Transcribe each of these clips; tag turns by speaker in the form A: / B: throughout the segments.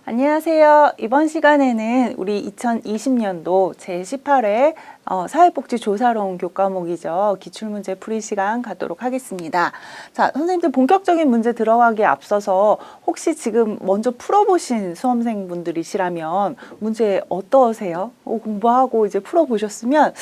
A: 안녕하세요. 이번 시간에는 우리 2020년도 제18회 사회복지조사론 교과목이죠. 기출문제 풀이 시간 갖도록 하겠습니다. 자, 선생님들 본격적인 문제 들어가기에 앞서서 혹시 지금 먼저 풀어보신 수험생분들이시라면 문제 어떠세요? 공부하고 이제 풀어보셨으면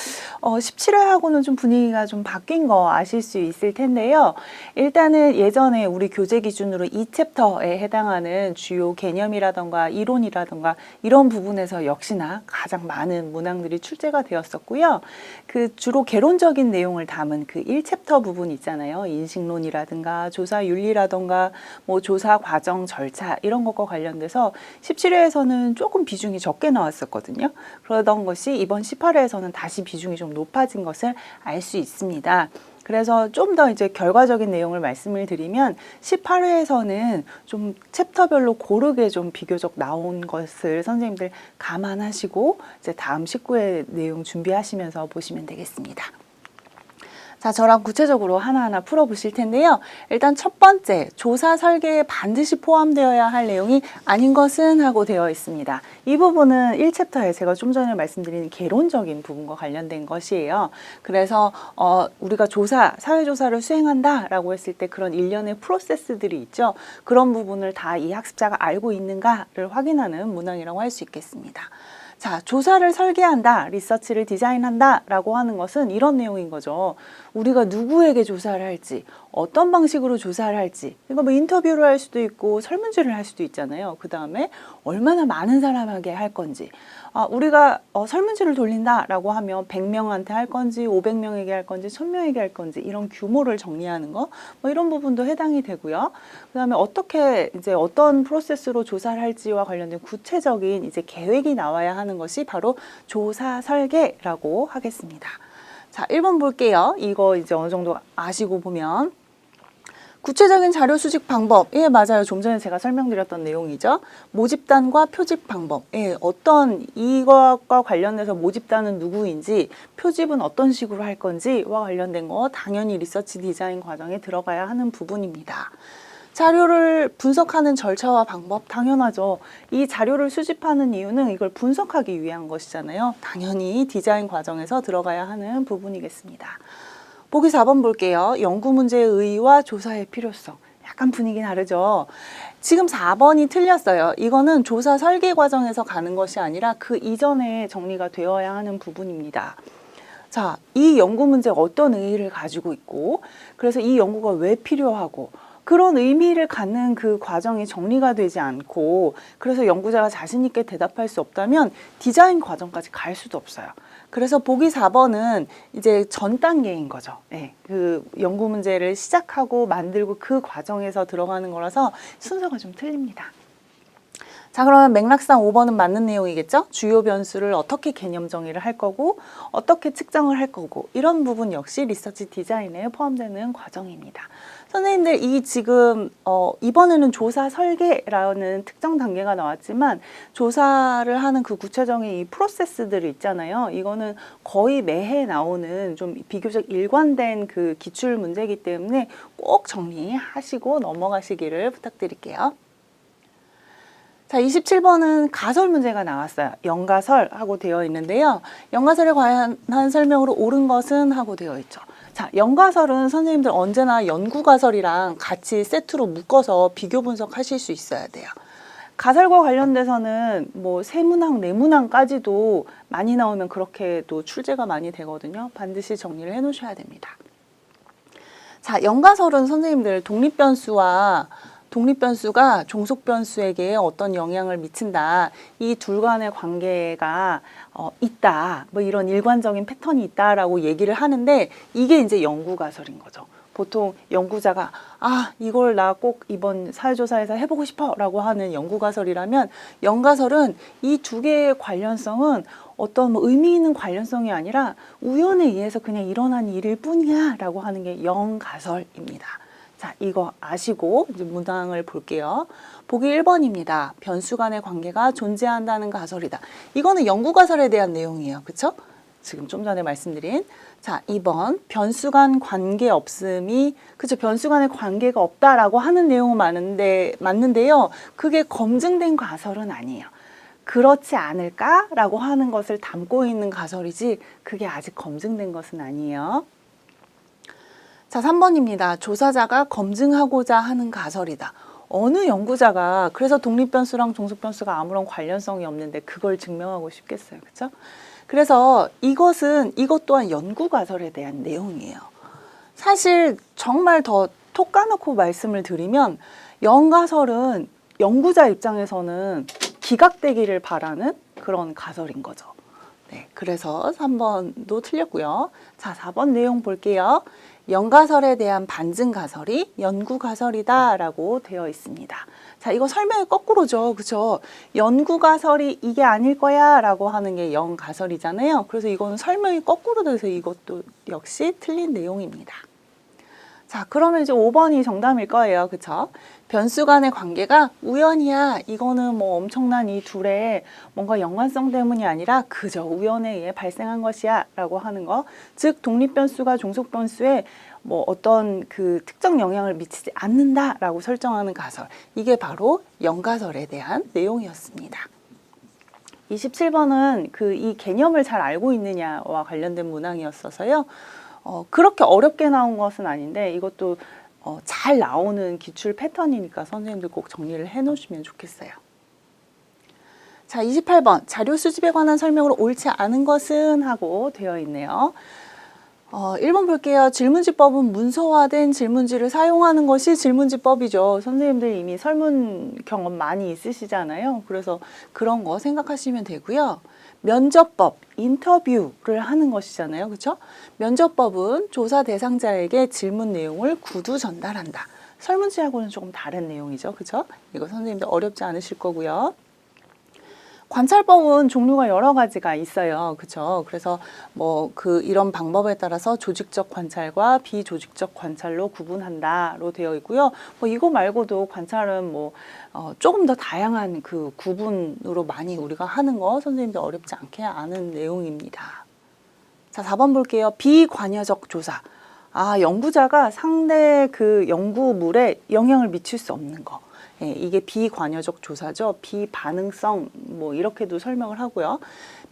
A: 17회하고는 좀 분위기가 좀 바뀐 거 아실 수 있을 텐데요. 일단은 예전에 우리 교재 기준으로 2챕터에 해당하는 주요 개념이라던가 이론이라던가 이런 부분에서 역시나 가장 많은 문항들이 출제가 되었었고요. 그 주로 개론적인 내용을 담은 그 1챕터 부분 있잖아요. 인식론이라든가 조사윤리라든가 뭐 조사 과정 절차 이런 것과 관련돼서 17회에서는 조금 비중이 적게 나왔었거든요. 그러던 것이 이번 18회에서는 다시 비중이 좀 높아진 것을 알 수 있습니다. 그래서 좀 더 이제 결과적인 내용을 말씀을 드리면 18회에서는 좀 챕터별로 고르게 좀 비교적 나온 것을 선생님들 감안하시고 이제 다음 19회 내용 준비하시면서 보시면 되겠습니다. 자, 저랑 구체적으로 하나하나 풀어보실 텐데요. 일단 첫 번째, 조사 설계에 반드시 포함되어야 할 내용이 아닌 것은 하고 되어 있습니다. 이 부분은 1챕터에 제가 좀 전에 말씀드린 개론적인 부분과 관련된 것이에요. 그래서 우리가 사회조사를 수행한다라고 했을 때 그런 일련의 프로세스들이 있죠. 그런 부분을 다 이 학습자가 알고 있는가를 확인하는 문항이라고 할 수 있겠습니다. 자, 조사를 설계한다, 리서치를 디자인한다 라고 하는 것은 이런 내용인 거죠. 우리가 누구에게 조사를 할지, 어떤 방식으로 조사를 할지, 이거 뭐 인터뷰를 할 수도 있고 설문지를 할 수도 있잖아요. 그 다음에 얼마나 많은 사람에게 할 건지, 우리가 설문지를 돌린다라고 하면 100명한테 할 건지, 500명에게 할 건지, 1000명에게 할 건지 이런 규모를 정리하는 거, 뭐 이런 부분도 해당이 되고요. 그 다음에 어떻게 이제 어떤 프로세스로 조사를 할지와 관련된 구체적인 이제 계획이 나와야 하는 것이 바로 조사 설계라고 하겠습니다. 자, 1번 볼게요. 이거 이제 어느 정도 아시고 보면 구체적인 자료 수집 방법. 예, 맞아요. 좀 전에 제가 설명드렸던 내용이죠. 모집단과 표집 방법. 예, 어떤 이것과 관련해서 모집단은 누구인지, 표집은 어떤 식으로 할 건지와 관련된 거 당연히 리서치 디자인 과정에 들어가야 하는 부분입니다. 자료를 분석하는 절차와 방법 당연하죠. 이 자료를 수집하는 이유는 이걸 분석하기 위한 것이잖아요. 당연히 디자인 과정에서 들어가야 하는 부분이겠습니다. 보기 4번 볼게요. 연구 문제의 의의와 조사의 필요성. 약간 분위기 다르죠. 지금 4번이 틀렸어요. 이거는 조사 설계 과정에서 가는 것이 아니라 그 이전에 정리가 되어야 하는 부분입니다. 자, 이 연구 문제가 어떤 의의를 가지고 있고, 그래서 이 연구가 왜 필요하고, 그런 의미를 갖는 그 과정이 정리가 되지 않고, 그래서 연구자가 자신 있게 대답할 수 없다면 디자인 과정까지 갈 수도 없어요. 그래서 보기 4번은 이제 전 단계인 거죠. 네, 그 연구 문제를 시작하고 만들고 그 과정에서 들어가는 거라서 순서가 좀 틀립니다. 자, 그러면 맥락상 5번은 맞는 내용이겠죠? 주요 변수를 어떻게 개념 정의를 할 거고, 어떻게 측정을 할 거고, 이런 부분 역시 리서치 디자인에 포함되는 과정입니다. 선생님들 이 지금 이번에는 조사 설계라는 특정 단계가 나왔지만 조사를 하는 그 구체적인 이 프로세스들이 있잖아요. 이거는 거의 매해 나오는 좀 비교적 일관된 그 기출 문제이기 때문에 꼭 정리하시고 넘어가시기를 부탁드릴게요. 자, 27번은 가설 문제가 나왔어요. 연가설하고 되어 있는데요. 연가설에 관한 설명으로 옳은 것은 하고 되어 있죠. 자, 연가설은 선생님들 언제나 연구가설이랑 같이 세트로 묶어서 비교 분석하실 수 있어야 돼요. 가설과 관련돼서는 뭐 세문항, 네문항까지도 많이 나오면 그렇게 또 출제가 많이 되거든요. 반드시 정리를 해 놓으셔야 됩니다. 자, 연가설은 선생님들 독립변수가 종속변수에게 어떤 영향을 미친다. 이 둘 간의 관계가 있다. 뭐 이런 일관적인 패턴이 있다라고 얘기를 하는데 이게 이제 연구가설인 거죠. 보통 연구자가 이걸 나 꼭 이번 사회조사에서 해보고 싶어 라고 하는 연구가설이라면 연가설은 이 두 개의 관련성은 어떤 뭐 의미 있는 관련성이 아니라 우연에 의해서 그냥 일어난 일일 뿐이야 라고 하는 게 연가설입니다. 자, 이거 아시고 이제 문항을 볼게요. 보기 1번입니다. 변수 간의 관계가 존재한다는 가설이다. 이거는 연구 가설에 대한 내용이에요. 그렇죠? 지금 좀 전에 말씀드린. 자, 2번 변수 간 관계 없음이, 그죠? 변수 간의 관계가 없다라고 하는 내용은 맞는데요. 그게 검증된 가설은 아니에요. 그렇지 않을까라고 하는 것을 담고 있는 가설이지 그게 아직 검증된 것은 아니에요. 자, 3번입니다. 조사자가 검증하고자 하는 가설이다. 어느 연구자가 그래서 독립변수랑 종속변수가 아무런 관련성이 없는데 그걸 증명하고 싶겠어요. 그렇죠? 그래서 이것 또한 연구가설에 대한 내용이에요. 사실 정말 더 톡 까놓고 말씀을 드리면 연가설은 연구자 입장에서는 기각되기를 바라는 그런 가설인 거죠. 네, 그래서 3번도 틀렸고요. 자, 4번 내용 볼게요. 연가설에 대한 반증 가설이 연구 가설이다 라고 되어 있습니다. 자, 이거 설명이 거꾸로죠. 그죠? 연구 가설이 이게 아닐 거야 라고 하는 게 연가설이잖아요. 그래서 이거는 설명이 거꾸로 돼서 이것도 역시 틀린 내용입니다. 자, 그러면 이제 5번이 정답일 거예요. 그쵸? 변수 간의 관계가 우연이야. 이거는 뭐 엄청난 이 둘의 뭔가 연관성 때문이 아니라 그저 우연에 의해 발생한 것이야 라고 하는 거. 즉, 독립변수가 종속변수에 뭐 어떤 그 특정 영향을 미치지 않는다 라고 설정하는 가설. 이게 바로 연가설에 대한 내용이었습니다. 27번은 그 이 개념을 잘 알고 있느냐와 관련된 문항이었어서요. 그렇게 어렵게 나온 것은 아닌데 이것도 잘 나오는 기출 패턴이니까 선생님들 꼭 정리를 해 놓으시면 좋겠어요. 자, 28번 자료 수집에 관한 설명으로 옳지 않은 것은 하고 되어 있네요. 1번 볼게요. 질문지법은 문서화된 질문지를 사용하는 것이 질문지법이죠. 선생님들 이미 설문 경험 많이 있으시잖아요. 그래서 그런 거 생각하시면 되고요. 면접법, 인터뷰를 하는 것이잖아요. 그렇죠? 면접법은 조사 대상자에게 질문 내용을 구두 전달한다. 설문지하고는 조금 다른 내용이죠. 그렇죠? 이거 선생님들 어렵지 않으실 거고요. 관찰법은 종류가 여러 가지가 있어요. 그렇죠? 그래서 뭐 이런 방법에 따라서 조직적 관찰과 비조직적 관찰로 구분한다로 되어 있고요. 뭐 이거 말고도 관찰은 뭐 조금 더 다양한 그 구분으로 많이 우리가 하는 거 선생님들 어렵지 않게 아는 내용입니다. 자, 4번 볼게요. 비관여적 조사. 연구자가 상대 그 연구물에 영향을 미칠 수 없는 거. 예, 이게 비관여적 조사죠. 비반응성 뭐 이렇게도 설명을 하고요.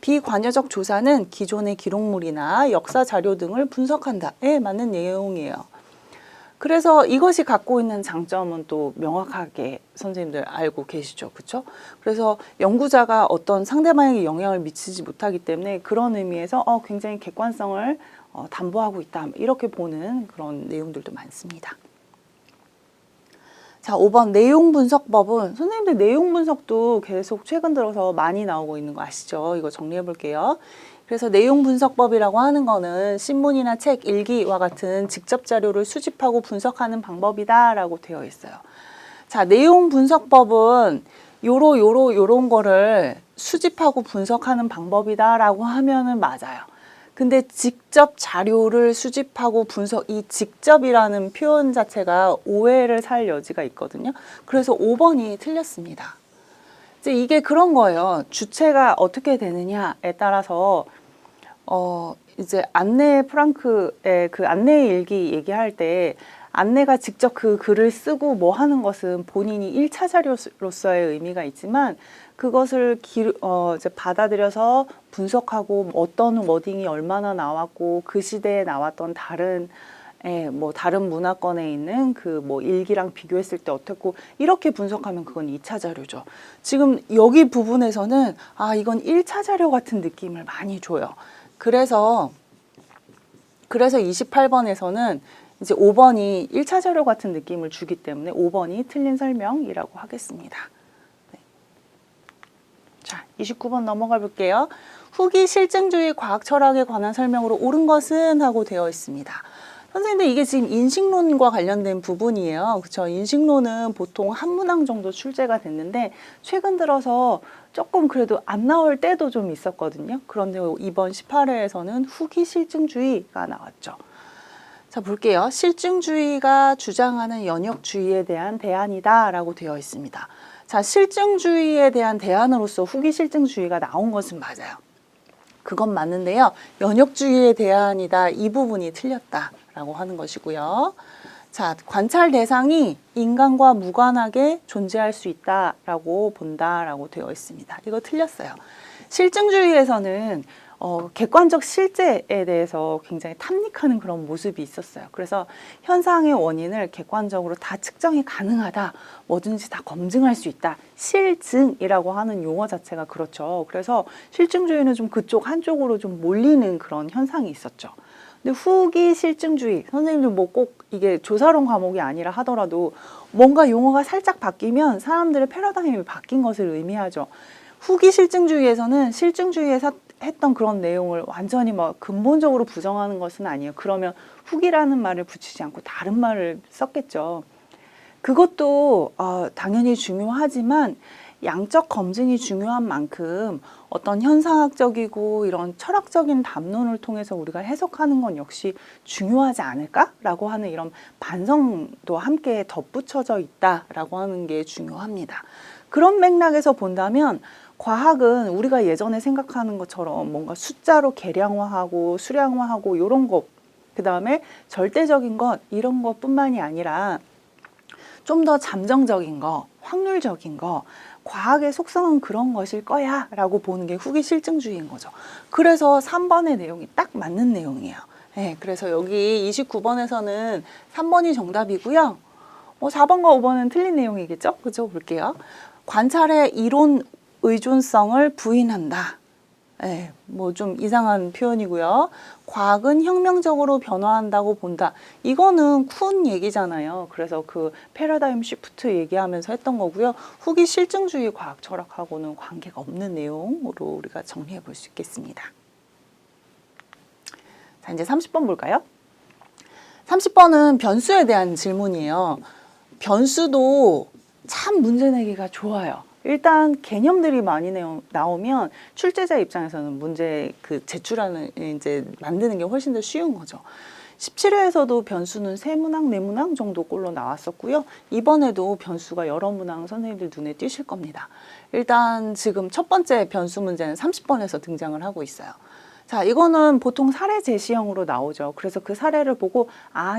A: 비관여적 조사는 기존의 기록물이나 역사 자료 등을 분석한다에 맞는 내용이에요. 그래서 이것이 갖고 있는 장점은 또 명확하게 선생님들 알고 계시죠. 그렇죠? 그래서 연구자가 어떤 상대방에게 영향을 미치지 못하기 때문에 그런 의미에서 굉장히 객관성을 담보하고 있다. 이렇게 보는 그런 내용들도 많습니다. 자, 5번 내용 분석법은 선생님들 내용 분석도 계속 최근 들어서 많이 나오고 있는 거 아시죠? 이거 정리해 볼게요. 그래서 내용 분석법이라고 하는 거는 신문이나 책, 일기와 같은 직접 자료를 수집하고 분석하는 방법이다라고 되어 있어요. 자, 내용 분석법은 요런 거를 수집하고 분석하는 방법이다라고 하면은 맞아요. 근데 직접 자료를 수집하고 분석, 이 직접이라는 표현 자체가 오해를 살 여지가 있거든요. 그래서 5번이 틀렸습니다. 이제 이게 그런 거예요. 주체가 어떻게 되느냐에 따라서 이제 안네 프랑크의 그 안내 일기 얘기할 때 안내가 직접 그 글을 쓰고 뭐 하는 것은 본인이 1차 자료로서의 의미가 있지만 그것을 이제 받아들여서 분석하고 어떤 워딩이 얼마나 나왔고 그 시대에 나왔던 다른 다른 문화권에 있는 그 뭐 일기랑 비교했을 때 어떻고 이렇게 분석하면 그건 2차 자료죠. 지금 여기 부분에서는 이건 1차 자료 같은 느낌을 많이 줘요. 그래서 28번에서는 이제 5번이 1차 자료 같은 느낌을 주기 때문에 5번이 틀린 설명이라고 하겠습니다. 네. 자, 29번 넘어가 볼게요. 후기 실증주의 과학 철학에 관한 설명으로 옳은 것은 하고 되어 있습니다. 선생님들 이게 지금 인식론과 관련된 부분이에요. 그렇죠? 인식론은 보통 한 문항 정도 출제가 됐는데 최근 들어서 조금 그래도 안 나올 때도 좀 있었거든요. 그런데 이번 18회에서는 후기 실증주의가 나왔죠. 자, 볼게요. 실증주의가 주장하는 연역주의에 대한 대안이다 라고 되어 있습니다. 자, 실증주의에 대한 대안으로서 후기 실증주의가 나온 것은 맞아요. 그건 맞는데요. 면역주의의 대안이다. 이 부분이 틀렸다라고 하는 것이고요. 자, 관찰 대상이 인간과 무관하게 존재할 수 있다라고 본다라고 되어 있습니다. 이거 틀렸어요. 실증주의에서는 객관적 실제에 대해서 굉장히 탐닉하는 그런 모습이 있었어요. 그래서 현상의 원인을 객관적으로 다 측정이 가능하다. 뭐든지 다 검증할 수 있다. 실증이라고 하는 용어 자체가 그렇죠. 그래서 실증주의는 좀 그쪽 한쪽으로 좀 몰리는 그런 현상이 있었죠. 근데 후기 실증주의, 선생님들 뭐 꼭 이게 조사론 과목이 아니라 하더라도 뭔가 용어가 살짝 바뀌면 사람들의 패러다임이 바뀐 것을 의미하죠. 후기 실증주의에서는 실증주의에서 했던 그런 내용을 완전히 막 근본적으로 부정하는 것은 아니에요. 그러면 후기라는 말을 붙이지 않고 다른 말을 썼겠죠. 그것도 당연히 중요하지만 양적 검증이 중요한 만큼 어떤 현상학적이고 이런 철학적인 담론을 통해서 우리가 해석하는 건 역시 중요하지 않을까라고 하는 이런 반성도 함께 덧붙여져 있다라고 하는 게 중요합니다. 그런 맥락에서 본다면 과학은 우리가 예전에 생각하는 것처럼 뭔가 숫자로 계량화하고 수량화하고 이런 거, 그 다음에 절대적인 것 이런 것뿐만이 아니라 좀 더 잠정적인 거, 확률적인 거, 과학의 속성은 그런 것일 거야 라고 보는 게 후기 실증주의인 거죠. 그래서 3번의 내용이 딱 맞는 내용이에요. 네, 그래서 여기 29번에서는 3번이 정답이고요. 4번과 5번은 틀린 내용이겠죠? 그죠? 볼게요. 관찰의 이론 의존성을 부인한다. 네, 뭐 좀 이상한 표현이고요. 과학은 혁명적으로 변화한다고 본다. 이거는 쿤 얘기잖아요. 그래서 그 패러다임 시프트 얘기하면서 했던 거고요. 후기 실증주의 과학 철학하고는 관계가 없는 내용으로 우리가 정리해 볼 수 있겠습니다. 자, 이제 30번 볼까요? 30번은 변수에 대한 질문이에요. 변수도 참 문제 내기가 좋아요. 일단 개념들이 많이 나오면 출제자 입장에서는 문제 제출하는 이제 만드는 게 훨씬 더 쉬운 거죠. 17회에서도 변수는 3문항, 4문항 정도 꼴로 나왔었고요. 이번에도 변수가 여러 문항 선생님들 눈에 띄실 겁니다. 일단 지금 첫 번째 변수 문제는 30번에서 등장을 하고 있어요. 자, 이거는 보통 사례 제시형으로 나오죠. 그래서 그 사례를 보고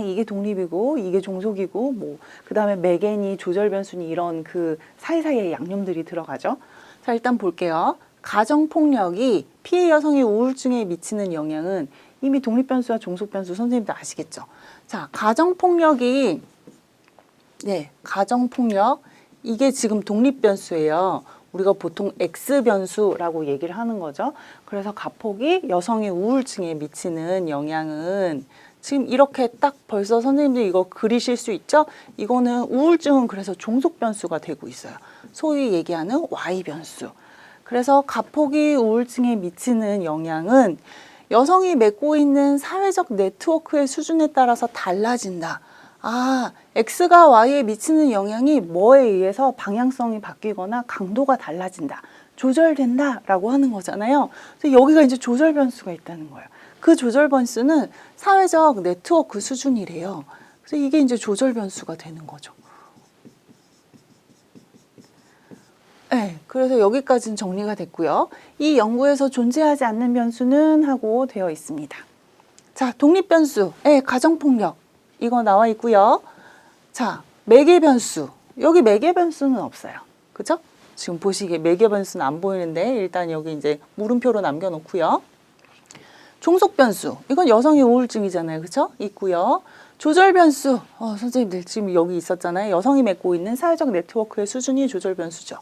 A: 이게 독립이고 이게 종속이고 뭐 그다음에 매개니 조절 변수니 이런 그 사이사이에 양념들이 들어가죠. 자, 일단 볼게요. 가정 폭력이 피해 여성의 우울증에 미치는 영향은 이미 독립 변수와 종속 변수 선생님들 아시겠죠? 자, 가정 폭력이 가정 폭력 이게 지금 독립 변수예요. 우리가 보통 X변수라고 얘기를 하는 거죠. 그래서 가폭이 여성의 우울증에 미치는 영향은 지금 이렇게 딱 벌써 선생님들 이거 그리실 수 있죠? 이거는 우울증은 그래서 종속변수가 되고 있어요. 소위 얘기하는 Y변수. 그래서 가폭이 우울증에 미치는 영향은 여성이 맺고 있는 사회적 네트워크의 수준에 따라서 달라진다. X가 Y에 미치는 영향이 뭐에 의해서 방향성이 바뀌거나 강도가 달라진다. 조절된다 라고 하는 거잖아요. 그래서 여기가 이제 조절 변수가 있다는 거예요. 그 조절 변수는 사회적 네트워크 수준이래요. 그래서 이게 이제 조절 변수가 되는 거죠. 네, 그래서 여기까지는 정리가 됐고요. 이 연구에서 존재하지 않는 변수는 하고 되어 있습니다. 자, 독립 변수, 가정폭력. 이거 나와 있고요. 자, 매개 변수. 여기 매개 변수는 없어요. 그죠? 지금 보시기에 매개 변수는 안 보이는데 일단 여기 이제 물음표로 남겨놓고요. 종속 변수. 이건 여성의 우울증이잖아요. 그죠? 있고요. 조절 변수. 선생님들 지금 여기 있었잖아요. 여성이 맺고 있는 사회적 네트워크의 수준이 조절 변수죠.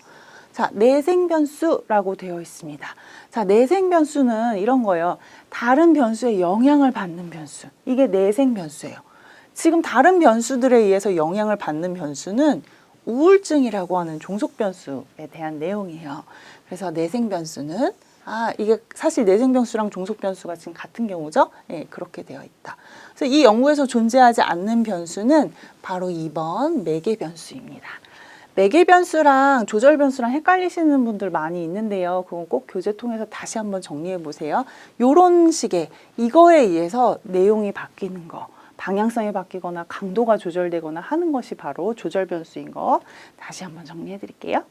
A: 자, 내생 변수라고 되어 있습니다. 자, 내생 변수는 이런 거예요. 다른 변수에 영향을 받는 변수. 이게 내생 변수예요. 지금 다른 변수들에 의해서 영향을 받는 변수는 우울증이라고 하는 종속 변수에 대한 내용이에요. 그래서 내생 변수는 이게 사실 내생 변수랑 종속 변수가 지금 같은 경우죠. 그렇게 되어 있다. 그래서 이 연구에서 존재하지 않는 변수는 바로 2번 매개 변수입니다. 매개 변수랑 조절 변수랑 헷갈리시는 분들 많이 있는데요. 그건 꼭 교재 통해서 다시 한번 정리해 보세요. 요런 식의 이거에 의해서 내용이 바뀌는 거. 방향성이 바뀌거나 강도가 조절되거나 하는 것이 바로 조절 변수인 거 다시 한번 정리해 드릴게요.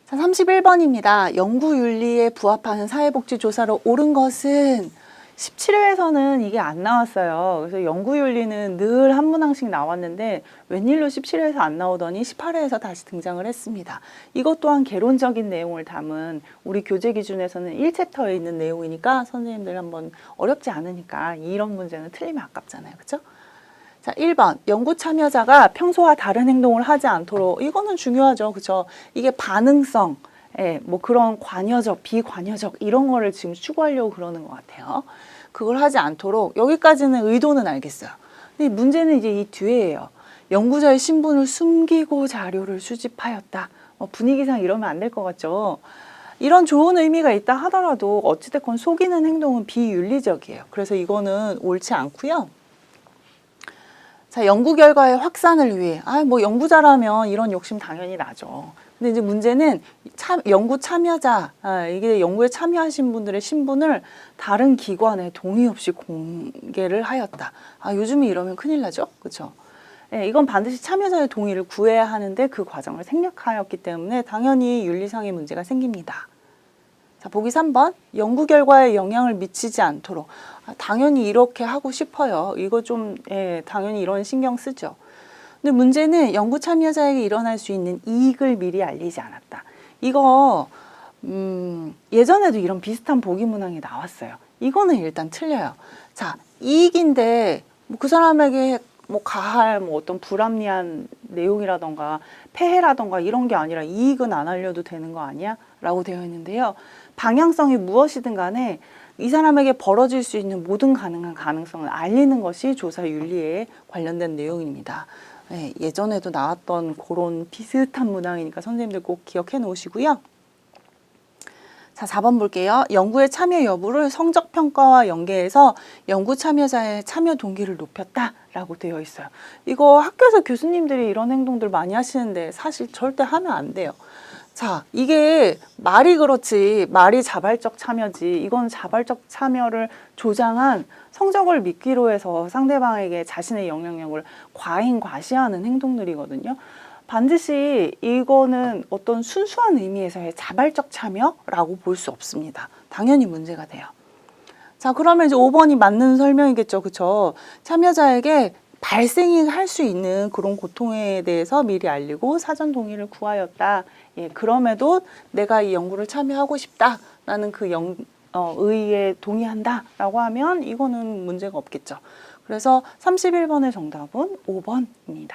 A: 자, 31번입니다. 연구윤리에 부합하는 사회복지조사로 옳은 것은 17회에서는 이게 안 나왔어요. 그래서 연구윤리는 늘 한 문항씩 나왔는데 웬일로 17회에서 안 나오더니 18회에서 다시 등장을 했습니다. 이것 또한 개론적인 내용을 담은 우리 교재 기준에서는 1챕터에 있는 내용이니까 선생님들 한번 어렵지 않으니까 이런 문제는 틀리면 아깝잖아요. 그렇죠? 자, 1번. 연구 참여자가 평소와 다른 행동을 하지 않도록. 이거는 중요하죠. 그죠? 이게 반응성, 뭐 그런 관여적, 비관여적 이런 거를 지금 추구하려고 그러는 것 같아요. 그걸 하지 않도록. 여기까지는 의도는 알겠어요. 근데 문제는 이제 이 뒤에예요. 연구자의 신분을 숨기고 자료를 수집하였다. 분위기상 이러면 안 될 것 같죠? 이런 좋은 의미가 있다 하더라도 어찌됐건 속이는 행동은 비윤리적이에요. 그래서 이거는 옳지 않고요. 자, 연구 결과의 확산을 위해, 뭐 연구자라면 이런 욕심 당연히 나죠. 근데 이제 문제는 연구 참여자, 이게 연구에 참여하신 분들의 신분을 다른 기관에 동의 없이 공개를 하였다. 요즘에 이러면 큰일 나죠, 그렇죠? 이건 반드시 참여자의 동의를 구해야 하는데 그 과정을 생략하였기 때문에 당연히 윤리상의 문제가 생깁니다. 자, 보기 3번. 연구 결과에 영향을 미치지 않도록. 당연히 이렇게 하고 싶어요. 이거 좀 당연히 이런 신경 쓰죠. 근데 문제는 연구 참여자에게 일어날 수 있는 이익을 미리 알리지 않았다. 이거 예전에도 이런 비슷한 보기 문항이 나왔어요. 이거는 일단 틀려요. 자, 이익인데 그 사람에게 가할 어떤 불합리한 내용이라던가 폐해라던가 이런 게 아니라 이익은 안 알려도 되는 거 아니야? 라고 되어 있는데요. 방향성이 무엇이든 간에 이 사람에게 벌어질 수 있는 모든 가능한 가능성을 알리는 것이 조사 윤리에 관련된 내용입니다. 예전에도 나왔던 그런 비슷한 문항이니까 선생님들 꼭 기억해 놓으시고요. 자, 4번 볼게요. 연구의 참여 여부를 성적 평가와 연계해서 연구 참여자의 참여 동기를 높였다라고 되어 있어요. 이거 학교에서 교수님들이 이런 행동들 많이 하시는데 사실 절대 하면 안 돼요. 자, 이게 말이 그렇지, 말이 자발적 참여지, 이건 자발적 참여를 조장한 성적을 믿기로 해서 상대방에게 자신의 영향력을 과잉과시하는 행동들이거든요. 반드시 이거는 어떤 순수한 의미에서의 자발적 참여라고 볼 수 없습니다. 당연히 문제가 돼요. 자, 그러면 이제 5번이 맞는 설명이겠죠. 그쵸? 참여자에게 발생이 할 수 있는 그런 고통에 대해서 미리 알리고 사전 동의를 구하였다. 그럼에도 내가 이 연구를 참여하고 싶다. 나는 그 의의에 동의한다. 라고 하면 이거는 문제가 없겠죠. 그래서 31번의 정답은 5번입니다.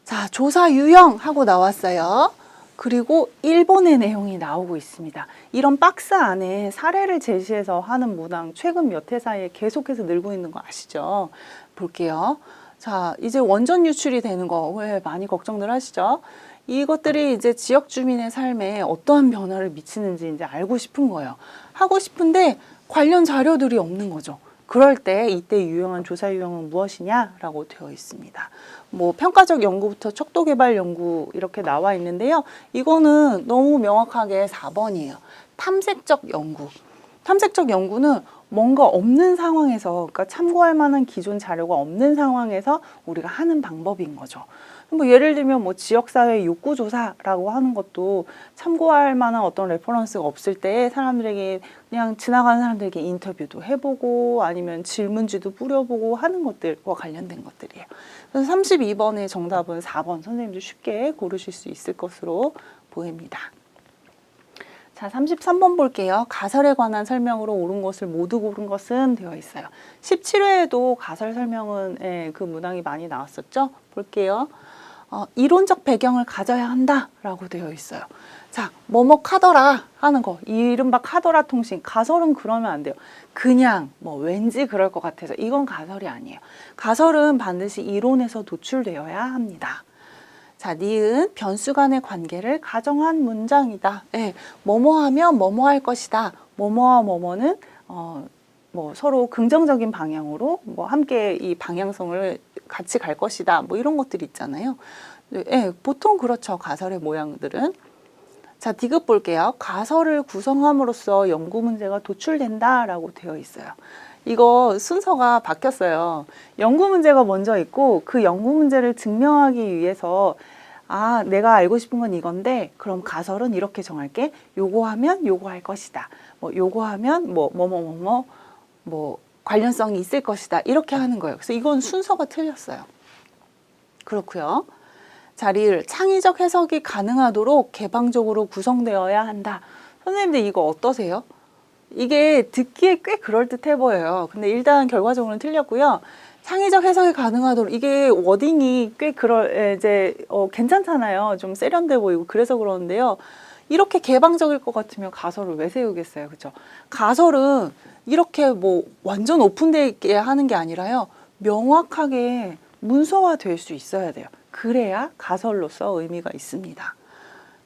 A: 자, 조사 유형 하고 나왔어요. 그리고 1번의 내용이 나오고 있습니다. 이런 박스 안에 사례를 제시해서 하는 문항 최근 몇 해 사이에 계속해서 늘고 있는 거 아시죠? 볼게요. 자, 이제 원전 유출이 되는 거 왜 많이 걱정들 하시죠? 이것들이 이제 지역 주민의 삶에 어떠한 변화를 미치는지 이제 알고 싶은 거예요. 하고 싶은데 관련 자료들이 없는 거죠. 그럴 때 이때 유용한 조사 유형은 무엇이냐라고 되어 있습니다. 평가적 연구부터 척도 개발 연구 이렇게 나와 있는데요. 이거는 너무 명확하게 4번이에요. 탐색적 연구. 탐색적 연구는 뭔가 없는 상황에서, 그러니까 참고할 만한 기존 자료가 없는 상황에서 우리가 하는 방법인 거죠. 예를 들면 지역사회 욕구조사라고 하는 것도 참고할 만한 어떤 레퍼런스가 없을 때 사람들에게 그냥 지나가는 사람들에게 인터뷰도 해보고 아니면 질문지도 뿌려보고 하는 것들과 관련된 것들이에요. 그래서 32번의 정답은 4번 선생님도 쉽게 고르실 수 있을 것으로 보입니다. 자, 33번 볼게요. 가설에 관한 설명으로 옳은 것을 모두 고른 것은 되어 있어요. 17회에도 가설 설명은 그 문항이 많이 나왔었죠. 볼게요. 이론적 배경을 가져야 한다라고 되어 있어요. 자, 뭐뭐 카더라 하는 거, 이른바 카더라 통신. 가설은 그러면 안 돼요. 그냥 왠지 그럴 것 같아서. 이건 가설이 아니에요. 가설은 반드시 이론에서 도출되어야 합니다. 자, 니은 변수 간의 관계를 가정한 문장이다. 뭐뭐 하면 뭐뭐 할 것이다. 뭐뭐와 뭐뭐는 서로 긍정적인 방향으로 함께 이 방향성을 같이 갈 것이다. 이런 것들이 있잖아요. 보통 그렇죠. 가설의 모양들은. 자, 디귿 볼게요. 가설을 구성함으로써 연구 문제가 도출된다라고 되어 있어요. 이거 순서가 바뀌었어요. 연구 문제가 먼저 있고 그 연구 문제를 증명하기 위해서 아, 내가 알고 싶은 건 이건데 그럼 가설은 이렇게 정할게. 요거 하면 요거 할 것이다. 뭐 요거 하면 뭐 관련성이 있을 것이다. 이렇게 하는 거예요. 그래서 이건 순서가 틀렸어요. 그렇고요. 자리를 창의적 해석이 가능하도록 개방적으로 구성되어야 한다. 선생님들 이거 어떠세요? 이게 듣기에 꽤 그럴듯해 보여요. 근데 일단 결과적으로는 틀렸고요. 창의적 해석이 가능하도록 이게 워딩이 꽤 괜찮잖아요. 좀 세련돼 보이고 그래서 그러는데요. 이렇게 개방적일 것 같으면 가설을 왜 세우겠어요, 그렇죠? 가설은 이렇게 뭐 완전 오픈되게 하는 게 아니라요. 명확하게 문서화 될 수 있어야 돼요. 그래야 가설로서 의미가 있습니다.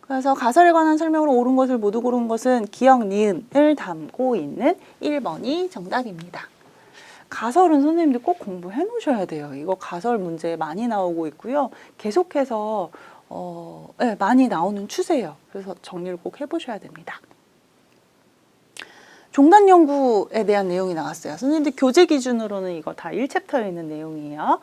A: 그래서 가설에 관한 설명으로 옳은 것을 모두 고른 것은 기역, 니은을 담고 있는 1번이 정답입니다. 가설은 선생님들 꼭 공부해 놓으셔야 돼요. 이거 가설 문제 많이 나오고 있고요. 계속해서 네, 많이 나오는 추세예요. 그래서 정리를 꼭 해보셔야 됩니다. 종단 연구에 대한 내용이 나왔어요. 선생님들 교재 기준으로는 이거 다 1챕터에 있는 내용이에요.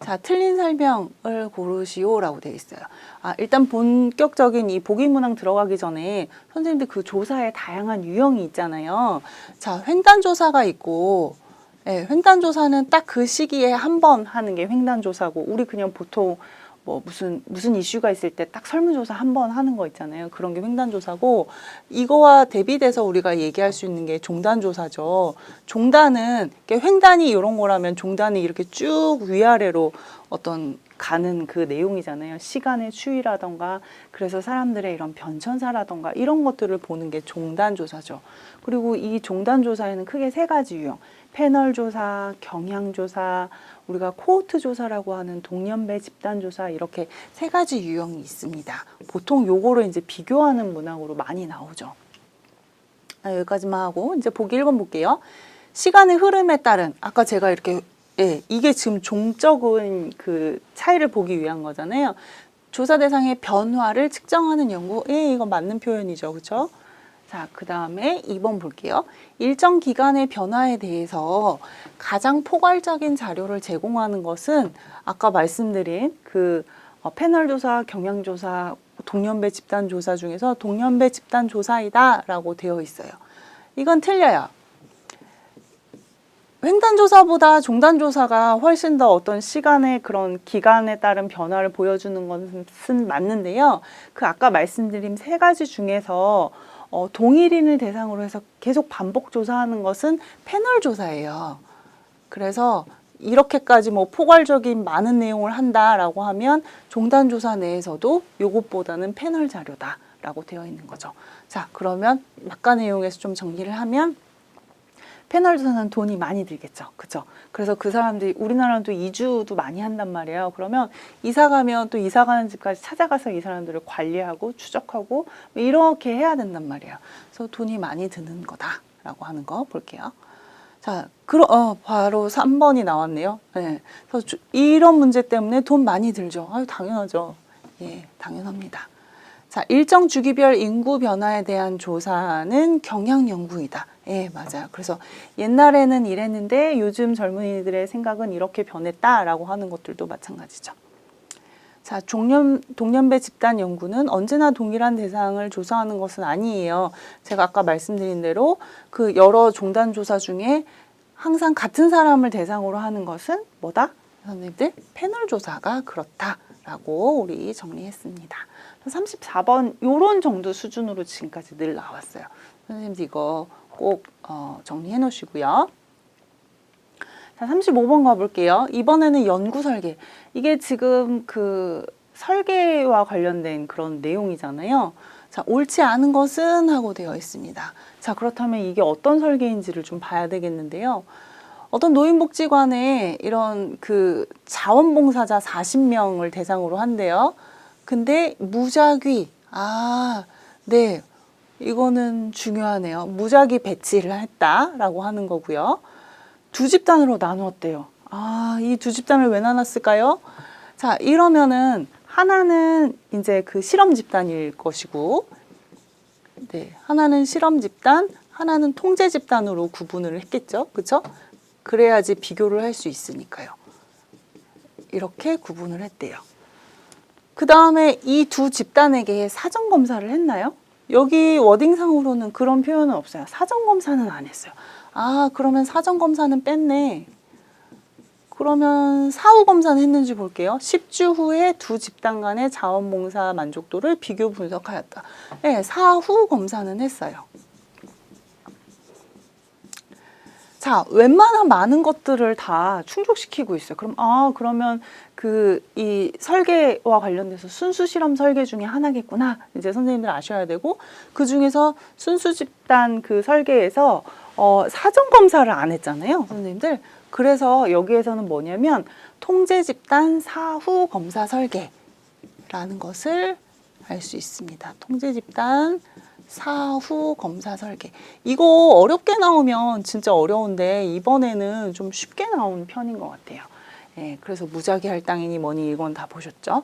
A: 자, 틀린 설명을 고르시오라고 되어 있어요. 아, 일단 본격적인 이 보기문항 들어가기 전에 선생님들 그 조사의 다양한 유형이 있잖아요. 자, 횡단조사가 있고, 네, 횡단조사는 딱 그 시기에 한 번 하는 게 횡단조사고, 우리 그냥 보통 뭐 무슨 이슈가 있을 때 딱 설문조사 한 번 하는 거 있잖아요. 그런 게 횡단조사고, 이거와 대비돼서 우리가 얘기할 수 있는 게 종단조사죠. 종단은 횡단이 이런 거라면 종단이 이렇게 쭉 위아래로 어떤 가는 그 내용이잖아요. 시간의 추이라던가, 그래서 사람들의 이런 변천사라던가 이런 것들을 보는 게 종단조사죠. 그리고 이 종단조사에는 크게 세 가지 유형. 패널 조사, 경향 조사, 우리가 코호트 조사라고 하는 동년배 집단 조사, 이렇게 세 가지 유형이 있습니다. 보통 요거를 이제 비교하는 문항으로 많이 나오죠. 여기까지만 하고 이제 보기 1번 볼게요. 시간의 흐름에 따른, 아까 제가 이렇게 이게 지금 종적인 그 차이를 보기 위한 거잖아요. 조사 대상의 변화를 측정하는 연구. 이거 맞는 표현이죠. 그렇죠? 자, 그 다음에 2번 볼게요. 일정 기간의 변화에 대해서 가장 포괄적인 자료를 제공하는 것은 아까 말씀드린 그 패널 조사, 경향 조사, 동년배 집단 조사 중에서 동년배 집단 조사이다 라고 되어 있어요. 이건 틀려요. 횡단조사보다 종단조사가 훨씬 더 어떤 시간의 그런 기간에 따른 변화를 보여주는 것은 맞는데요. 그 아까 말씀드린 세 가지 중에서 동일인을 대상으로 해서 계속 반복 조사하는 것은 패널 조사예요. 그래서 이렇게까지 뭐 포괄적인 많은 내용을 한다라고 하면 종단 조사 내에서도 요것보다는 패널 자료다라고 되어 있는 거죠. 자, 그러면 막간 내용에서 좀 정리를 하면 패널 조사는 돈이 많이 들겠죠. 그죠? 그래서 그 사람들이 우리나라는 또 이주도 많이 한단 말이에요. 그러면 이사 가면 또 이사 가는 집까지 찾아가서 이 사람들을 관리하고 추적하고 이렇게 해야 된단 말이에요. 그래서 돈이 많이 드는 거다라고 하는 거 볼게요. 자, 바로 3번이 나왔네요. 네. 그래서 이런 문제 때문에 돈 많이 들죠. 아유, 당연하죠. 예, 당연합니다. 자, 일정 주기별 인구 변화에 대한 조사는 경향 연구이다. 예, 맞아요. 그래서 옛날에는 이랬는데 요즘 젊은이들의 생각은 이렇게 변했다라고 하는 것들도 마찬가지죠. 자, 동년배 집단 연구는 언제나 동일한 대상을 조사하는 것은 아니에요. 제가 아까 말씀드린 대로 그 여러 종단 조사 중에 항상 같은 사람을 대상으로 하는 것은 뭐다? 선생님들, 패널 조사가 그렇다라고 우리 정리했습니다. 34번 요런 정도 수준으로 지금까지 늘 나왔어요. 선생님들 이거 꼭 정리해 놓으시고요. 자, 35번 가볼게요. 이번에는 연구 설계. 이게 지금 그 설계와 관련된 그런 내용이잖아요. 자, 옳지 않은 것은 하고 되어 있습니다. 자, 그렇다면 이게 어떤 설계인지를 좀 봐야 되겠는데요. 어떤 노인복지관에 이런 그 자원봉사자 40명을 대상으로 한대요. 근데 무작위, 네, 이거는 중요하네요. 무작위 배치를 했다라고 하는 거고요. 두 집단으로 나누었대요. 이 두 집단을 왜 나눴을까요? 자, 이러면은 하나는 이제 그 실험 집단일 것이고, 네, 하나는 실험 집단, 하나는 통제 집단으로 구분을 했겠죠, 그렇죠? 그래야지 비교를 할 수 있으니까요. 이렇게 구분을 했대요. 그 다음에 이 두 집단에게 사전 검사를 했나요? 여기 워딩상으로는 그런 표현은 없어요. 사전 검사는 안 했어요. 아, 그러면 사전 검사는 뺐네. 그러면 사후 검사는 했는지 볼게요. 10주 후에 두 집단 간의 자원봉사 만족도를 비교 분석하였다. 네, 사후 검사는 했어요. 자, 웬만한 많은 것들을 다 충족시키고 있어요. 그러면 이 설계와 관련돼서 순수 실험 설계 중에 하나겠구나. 이제 선생님들 아셔야 되고, 그 중에서 순수 집단 그 설계에서 사전 검사를 안 했잖아요, 선생님들. 그래서 여기에서는 뭐냐면 통제 집단 사후 검사 설계라는 것을 알 수 있습니다. 통제 집단 사후 검사 설계. 이거 어렵게 나오면 진짜 어려운데 이번에는 좀 쉽게 나온 편인 것 같아요. 예, 그래서 무작위 할당이니 뭐니 이건 다 보셨죠?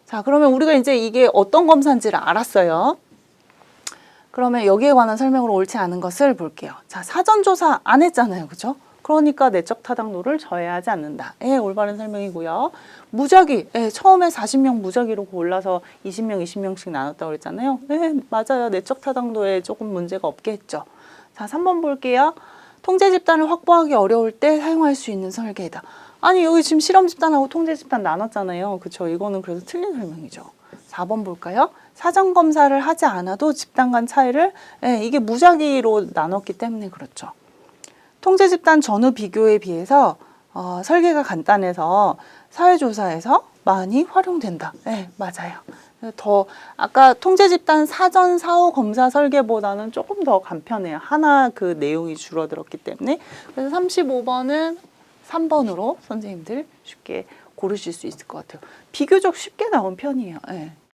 A: 자, 그러면 우리가 이제 이게 어떤 검사인지를 알았어요. 그러면 여기에 관한 설명으로 옳지 않은 것을 볼게요. 자, 사전조사 안 했잖아요. 그죠? 그러니까 내적 타당도를 저해하지 않는다. 예, 올바른 설명이고요. 무작위, 예, 처음에 40명 무작위로 골라서 20명, 20명씩 나눴다고 그랬잖아요. 예, 맞아요. 내적 타당도에 조금 문제가 없겠죠. 자, 3번 볼게요. 통제 집단을 확보하기 어려울 때 사용할 수 있는 설계이다. 아니, 여기 지금 실험 집단하고 통제 집단 나눴잖아요. 그쵸? 이거는 그래서 틀린 설명이죠. 4번 볼까요? 사전 검사를 하지 않아도 집단 간 차이를, 예, 이게 무작위로 나눴기 때문에 그렇죠. 통제 집단 전후 비교에 비해서 설계가 간단해서 사회조사에서 많이 활용된다. 네, 맞아요. 아까 통제 집단 사전 사후 검사 설계보다는 조금 더 간편해요. 하나 그 내용이 줄어들었기 때문에. 그래서 35번은 3번으로 선생님들 쉽게 고르실 수 있을 것 같아요. 비교적 쉽게 나온 편이에요. 네.